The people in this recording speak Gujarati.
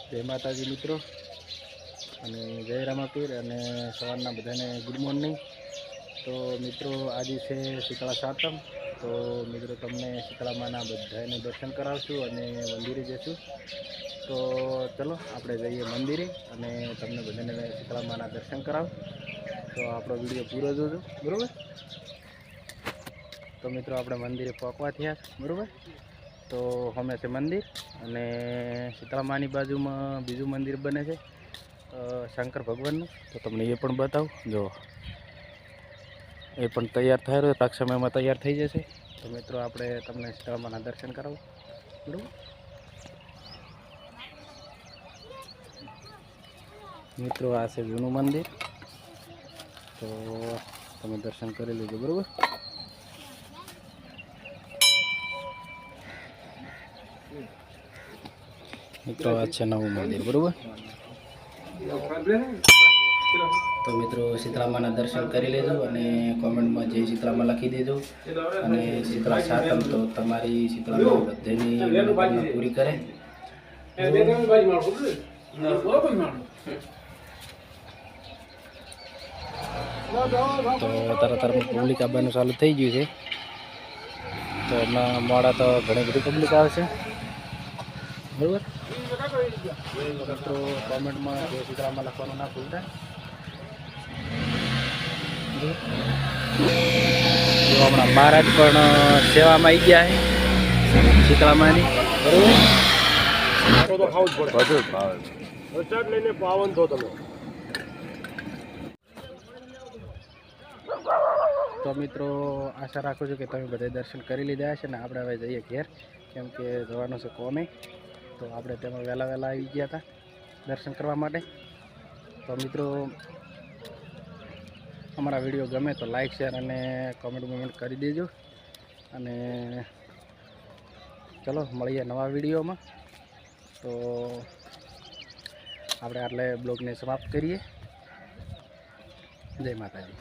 જય માતાજી મિત્રો અને જય રામાપીર અને સવારના બધાને ગુડ મોર્નિંગ। તો મિત્રો આજે છે શીતળા સાતમ। તો મિત્રો તમને શીતળા માના બધાને દર્શન કરાવશું અને મંદિરે જઈશું। તો ચલો આપણે જઈએ મંદિરે અને તમને બધાને શીતળા માના દર્શન કરાવું। તો આપણો વિડીયો પૂરો જોજો બરાબર। તો મિત્રો આપણે મંદિરે પહોંચવા થયા બરાબર। તો અમે છે મંદિર અને શીતળા માની બાજુમાં બીજું મંદિર બને છે શંકર ભગવાનનું। તો તમને એ પણ બતાવું, જો એ પણ તૈયાર થાય રહ્યો, ટૂંક સમયમાં તૈયાર થઈ જશે। તો મિત્રો આપણે તમને શીતળા માના દર્શન કરાવું બરાબર। મિત્રો આ છે જૂનું મંદિર, તો તમે દર્શન કરી લેજો બરાબર। મિત્રો આ છે નવું મંદિર બરાબર। તો મિત્રો શીતળા માના દર્શન કરી લેજો અને કોમેન્ટમાં જય શીતળામાં લખી દેજો। અને શીતળા સાતમ તો તમારી શીતળામાં બધાની મનોકામના પૂરી કરે। તો તરત પબ્લિક આવવાનું ચાલુ થઈ ગયું છે। તો હમણાં મોડા તો ઘણી બધી પબ્લિક આવશે બરાબર। મિત્રો કોમેન્ટમાં જય શીતળામાં લખવાનું ના ભૂલતા। જો હમણાં મહારાજ પણ સેવામાં આવી ગયા છે શીતળામાની બરાબર। તો મિત્રો આશા રાખું છું કે તમે બધા દર્શન કરી લીધા હશે ને આપણે હવે જઈએ ઘેર, કેમ કે જવાનું છે કોમે। તો આપણે તેમાં વહેલા આવી ગયા હતા દર્શન કરવા માટે। તો મિત્રો અમારા વિડીયો ગમે તો લાઈક શેર અને કોમેન્ટ કરી દેજો। અને ચલો મળીએ નવા વિડીયોમાં। તો આપણે આટલે બ્લોગને સમાપ્ત કરીએ। જય માતાજી।